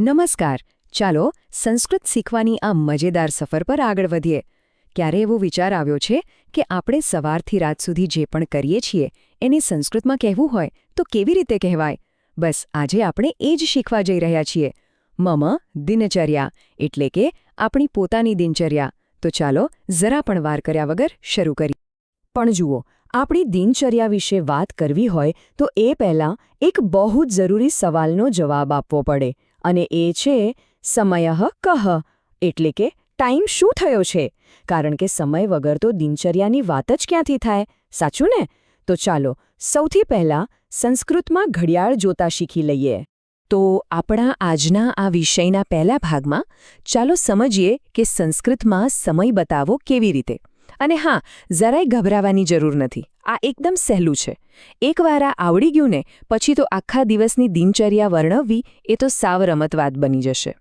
નમસ્કાર. ચાલો સંસ્કૃત શીખવાની આ મજેદાર સફર પર આગળ વધીએ. ક્યારે એવો વિચાર આવ્યો છે કે આપણે સવારથી રાત સુધી જે પણ કરીએ છીએ એને સંસ્કૃતમાં કહેવું હોય તો કેવી રીતે કહેવાય? બસ આજે આપણે એ જ શીખવા જઈ રહ્યા છીએ. મમ દિનચર્યા એટલે કે આપણી પોતાની દિનચર્યા. તો ચાલો જરા પણ વાર કર્યા વગર શરૂ કરીએ. પણ જુઓ, આપણી દિનચર્યા વિશે વાત કરવી હોય તો એ પહેલાં એક બહુ જ જરૂરી સવાલનો જવાબ આપવો પડે. અને એ છે સમયઃ કઃ, એટલે કે ટાઈમ શું થયો છે? કારણ કે સમય વગર તો દિનચર્યાની વાત જ ક્યાંથી થાય, સાચું ને? તો ચાલો સૌથી પહેલાં સંસ્કૃતમાં ઘડિયાળ જોતા શીખી લઈએ. તો આપણા આજના આ વિષયના પહેલા ભાગમાં ચાલો સમજીએ કે સંસ્કૃતમાં સમય બતાવવો કેવી રીતે. અને હા, જરાય ગભરાવાની જરૂર નથી. આ એકદમ સહેલું છે. એકવાર આ આવડી ગયું ને પછી તો આખા દિવસની દિનચર્યા વર્ણવવી એ તો સાવ રમતવાત બની જશે.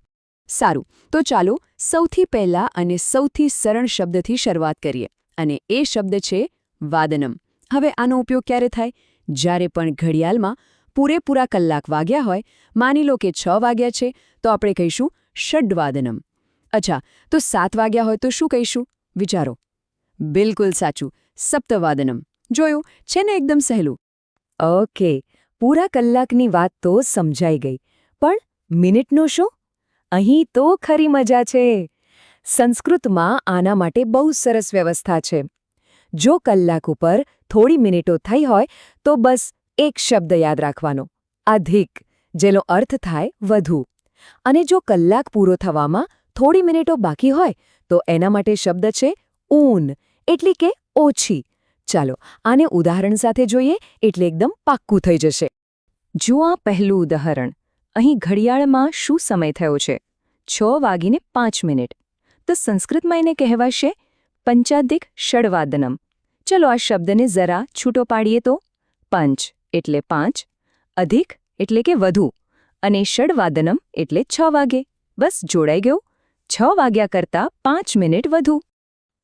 સારું, તો ચાલો સૌથી પહેલા અને સૌથી સરળ શબ્દથી શરૂઆત કરીએ. અને એ શબ્દ છે વાદનમ. હવે આનો ઉપયોગ ક્યારે થાય? જ્યારે પણ ઘડિયાળમાં પૂરેપૂરા કલાક વાગ્યા હોય, માની લો કે 6 વાગ્યા છે તો આપણે કહીશું ષડ્વાદનમ. અચ્છા, તો 7 વાગ્યા હોય તો શું કહીશું? વિચારો. બિલકુલ સાચું, સપ્તવાદનમ. જોયું છે ને, એકદમ સહેલું. ઓકે, પૂરા કલાકની વાત તો સમજાઈ ગઈ. પણ મિનિટનો શું? અહીં તો ખરી મજા છે. સંસ્કૃતમાં આના માટે બહુ સરસ વ્યવસ્થા છે. જો કલાક ઉપર થોડી મિનિટો થઈ હોય તો બસ એક શબ્દ યાદ રાખવાનો, અધિક, જેનો અર્થ થાય વધુ. અને જો કલાક પૂરો થવામાં થોડી મિનિટો બાકી હોય તો એના માટે શબ્દ છે ઊન, એટલે કે ઓછી. ચાલો આને ઉદાહરણ સાથે જોઈએ એટલે એકદમ પાક્કું થઈ જશે. જુઓ આ પહેલું ઉદાહરણ. અહીં ઘડિયાળમાં શું સમય થયો છે? 6:05. તો સંસ્કૃતમાં એને કહેવાશે પંચાધિક ષડવાદનમ. ચલો આ શબ્દને જરા છૂટો પાડીએ તો પંચ એટલે 5, અધિક એટલે કે વધુ, અને ષડવાદનમ એટલે 6 વાગે. બસ જોડાઈ ગયું. 6 વાગ્યા કરતાં 5 મિનિટ વધુ.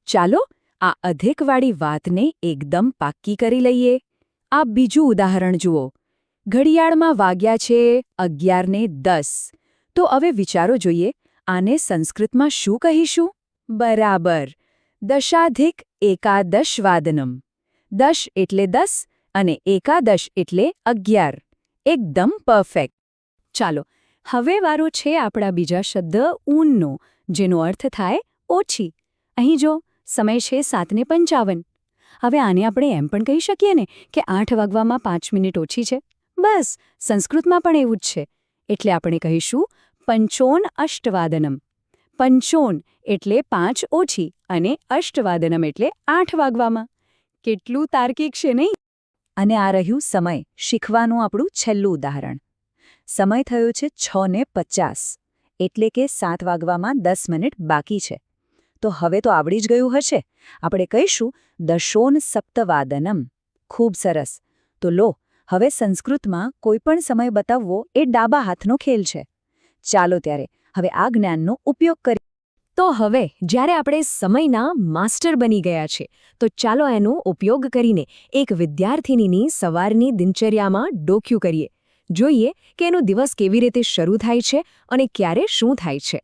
ચાલો આ અધિકવાળી વાતને એકદમ પાક્કી કરી લઈએ. આ બીજું ઉદાહરણ જુઓ. ઘડિયાળમાં વાગ્યા છે 11:10. તો હવે વિચારો જોઈએ, આને સંસ્કૃતમાં શું કહીશું? બરાબર, દશાધિક એકાદશવાદનમ. 10 એટલે 10 અને એકાદશ એટલે 11. એકદમ પરફેક્ટ. ચાલો હવે વારો છે આપણા બીજા શબ્દ ઊનનો, જેનો અર્થ થાય ઓછી. અહીં જો સમય છે 7:55. હવે આને આપણે એમ પણ કહી શકીએ ને કે 8 વાગવામાં 5 મિનિટ ઓછી છે. બસ સંસ્કૃતમાં પણ એવું જ છે. એટલે આપણે કહીશું પંચોન અષ્ટવાદનમ. પંચોન એટલે 5 ઓછી અને અષ્ટવાદનમ એટલે 8 વાગવામાં. કેટલું તાર્કિક છે નહીં? અને આ રહ્યું સમય શીખવાનું આપણું છેલ્લું ઉદાહરણ. સમય થયો છે 6:50, એટલે કે 7 વાગવામાં 10 મિનિટ બાકી છે. તો હવે તો આવડી જ ગયું હશે. આપણે કહીશું દશોન સપ્તવાદનમ. ખૂબ સરસ. તો લો, હવે સંસ્કૃતમાં કોઈ પણ સમય બતાવવો એ ડાબા હાથનો ખેલ છે. ચાલો ત્યારે હવે આ જ્ઞાનનો ઉપયોગ કરીએ. તો હવે જ્યારે આપણે સમયના માસ્ટર બની ગયા છે તો ચાલો એનો ઉપયોગ કરીને એક વિદ્યાર્થિનીની સવારની દિનચર્યામાં ડોક્યું કરીએ. જોઈએ કે એનો દિવસ કેવી રીતે શરૂ થાય છે અને ક્યારે શું થાય છે.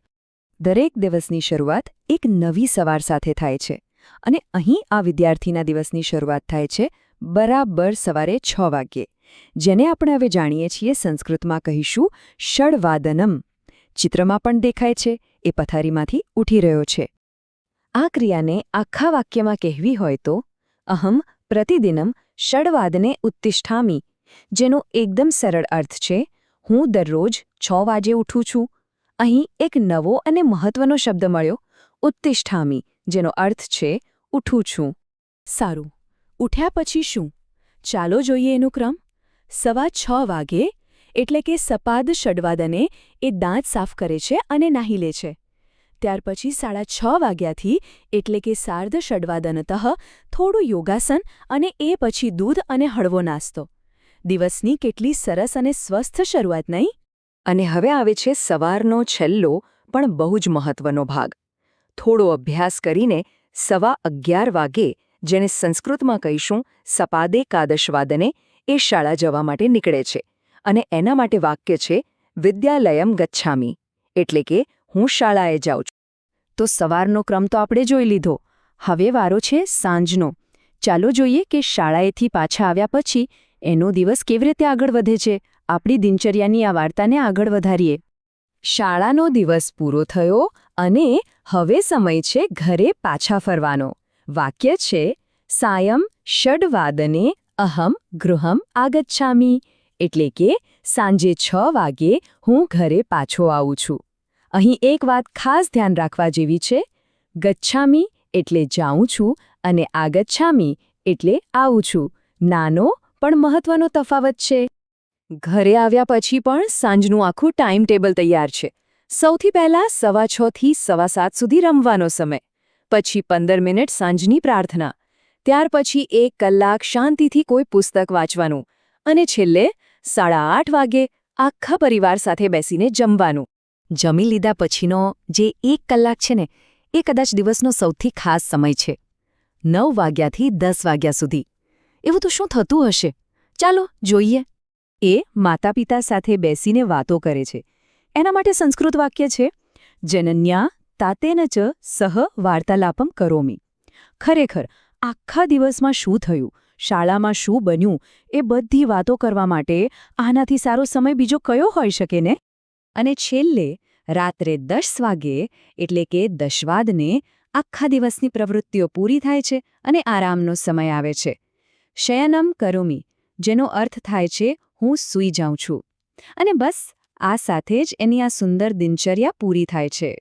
દરેક દિવસની શરૂઆત એક નવી સવાર સાથે થાય છે. અને અહીં આ વિદ્યાર્થીના દિવસની શરૂઆત થાય છે બરાબર સવારે 6 વાગ્યે, જેને આપણે હવે જાણીએ છીએ સંસ્કૃતમાં કહીશું ષડવાદનમ. ચિત્રમાં પણ દેખાય છે, એ પથારીમાંથી ઉઠી રહ્યો છે. આ ક્રિયાને આખા વાક્યમાં કહેવી હોય તો અહમ પ્રતિદિનમ ષડવાદને ઉત્તિષ્ઠામિ, જેનો એકદમ સરળ અર્થ છે હું દરરોજ 6 વાગે ઉઠું છું. અહીં એક નવો અને મહત્વનો શબ્દ મળ્યો, ઉત્તિષ્ઠામિ, જેનો અર્થ છે ઉઠું છું. સારું, ઉઠ્યા પછી શું? ચાલો જોઈએ એનો ક્રમ. 6:15 વાગે એટલે કે સપાદ ષડવાદને એ દાંત સાફ કરે છે અને નાહી લે છે. ત્યાર પછી 6:30 વાગ્યાથી એટલે કે સાર્ધ ષડવાદનતઃ થોડું યોગાસન અને એ પછી દૂધ અને હળવો નાસ્તો. દિવસની કેટલી સરસ અને સ્વસ્થ શરૂઆત, નહીં? અને હવે આવે છે સવારનો છેલ્લો પણ બહુ જ મહત્વનો ભાગ. થોડો અભ્યાસ કરીને 11:15 વાગે, જેને સંસ્કૃતમાં કહીશું સપાદેકાદશવાદને, એ શાળા જવા માટે નીકળે છે. અને એના માટે વાક્ય છે વિદ્યાલયમ ગચ્છામિ. એટલે કે હું શાળાએ જાઉં છું. તો સવારનો ક્રમ તો આપણે જોઈ લીધો. હવે વારો છે સાંજનો. ચાલો જોઈએ કે શાળાએથી પાછા આવ્યા પછી એનો દિવસ કેવી રીતે આગળ વધે છે. આપણી દિનચર્યાની આ વાર્તાને આગળ વધારીએ. શાળાનો દિવસ પૂરો થયો અને હવે સમય છે ઘરે પાછા ફરવાનો. વાક્ય છે સાયં ષડવાદને અહમ ગૃહમ આગચ્છામિ. એટલે કે સાંજે 6 વાગે હું ઘરે પાછો આવું છું. અહીં એક વાત ખાસ ધ્યાન રાખવા જેવી છે. ગચ્છામિ એટલે જાઉં છું અને આગચ્છામિ એટલે આવું છું. નાનો પણ મહત્વનો તફાવત છે. ઘરે આવ્યા પછી પણ સાંજનું આખું ટાઈમ ટેબલ તૈયાર છે. સૌથી પહેલાં 6:15 થી 7:15 સુધી રમવાનો સમય, પછી 15 મિનિટ સાંજની પ્રાર્થના, ત્યાર પછી 1 કલાક શાંતિથી કોઈ પુસ્તક વાંચવાનું અને છેલ્લે 8:30 વાગે આખા પરિવાર સાથે બેસીને જમવાનું. જમી લીધા પછીનો જે 1 કલાક છે ને, એ કદાચ દિવસનો સૌથી ખાસ સમય છે. 9 વાગ્યાથી 10 વાગ્યા સુધી. એવું તો શું થતું હશે? ચાલો જોઈએ. એ માતા-પિતા સાથે બેસીને વાતો કરે છે. એના માટે સંસ્કૃત વાક્ય છે જનન્યા તાતેન ચ સહ વાર્તાલાપમ કરોમિ. ખરેખર આખા દિવસમાં શું થયું, શાળામાં શું બન્યું, એ બધી વાતો કરવા માટે આનાથી સારો સમય બીજો કયો હોઈ શકે ને? અને છેલ્લે રાત્રે 10 વાગે એટલે કે દશવાદને આખા દિવસની પ્રવૃત્તિઓ પૂરી થાય છે અને આરામનો સમય આવે છે. શયનમ કરોમિ, જેનો અર્થ થાય છે હું સૂઈ જાઉં છું. અને બસ આ સાથે જ એની આ સુંદર દિનચર્યા પૂરી થાય છે.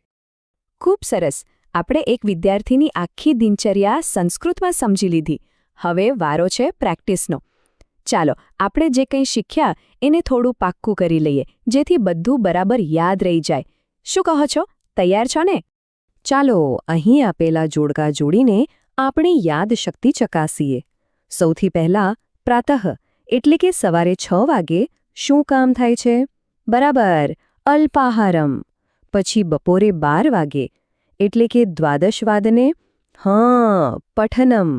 ખૂબ સરસ. આપણે એક વિદ્યાર્થીની આખી દિનચર્યા સંસ્કૃતમાં સમજી લીધી. હવે વારો છે પ્રેક્ટિસનો. ચાલો આપણે જે કંઈ શીખ્યા એને થોડું પાક્કું કરી લઈએ, જેથી બધું બરાબર યાદ રહી જાય. શું કહો છો? તૈયાર છો ને? ચાલો અહીં આપેલા જોડકા જોડીને આપણી યાદશક્તિ ચકાસીએ. સૌથી પહેલાં પ્રાતઃ એટલે કે સવારે 6 વાગે શું કામ થાય છે? બરાબર, અલ્પાહારમ. પછી બપોરે 12 વાગે એટલે કે દ્વાદશવાદને? પઠનમ.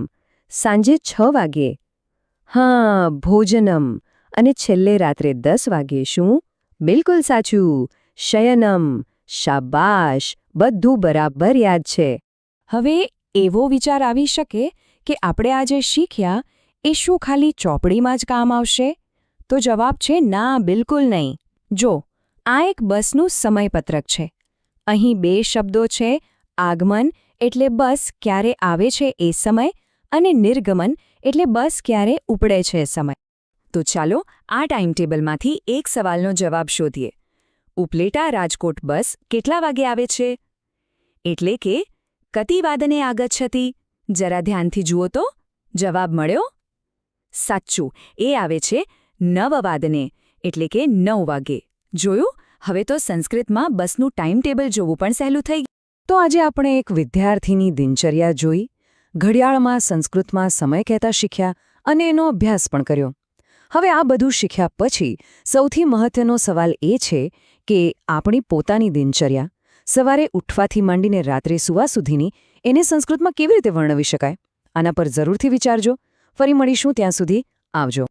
સાંજે 6 વાગે? ભોજનમ. અને છેલ્લે રાત્રે 10 વાગે શું? બિલકુલ સાચું, શયનમ. શાબાશ, બધું બરાબર યાદ છે. હવે એવો વિચાર આવી શકે કે આપણે આજે શીખ્યા એ શું ખાલી ચોપડીમાં જ કામ આવશે? તો જવાબ છે ના, બિલકુલ નહીં. જો, આ એક બસનું સમયપત્રક છે. અહીં 2 શબ્દો છે, આગમન એટલે બસ ક્યારે આવે છે એ સમય, અને નિર્ગમન એટલે બસ ક્યારે ઉપડે છે સમય. તો ચાલો આ ટાઈમટેબલમાંથી એક સવાલનો જવાબ શોધીએ. ઉપલેટા રાજકોટ બસ કેટલા વાગે આવે છે? એટલે કે કતિ વાદને આગચ્છતિ? જરા ધ્યાનથી જુઓ તો. જવાબ મળ્યો? સાચું, એ આવે છે 9 વાદને એટલે કે 9 વાગે. જોયું? હવે તો સંસ્કૃતમાં બસનું ટાઈમટેબલ જોવું પણ સહેલું થઈ ગયું. તો આજે આપણે એક વિદ્યાર્થીની દિનચર્યા જોઈ, ઘડિયાળમાં સંસ્કૃતમાં સમય કહેતા શીખ્યા અને એનો અભ્યાસ પણ કર્યો. હવે આ બધું શીખ્યા પછી સૌથી મહત્વનો સવાલ એ છે કે આપણી પોતાની દિનચર્યા, સવારે ઉઠવાથી માંડીને રાત્રે સૂવા સુધીની, એને સંસ્કૃતમાં કેવી રીતે વર્ણવી શકાય? આના પર જરૂરથી વિચારજો. ફરી મળીશું, ત્યાં સુધી આવજો.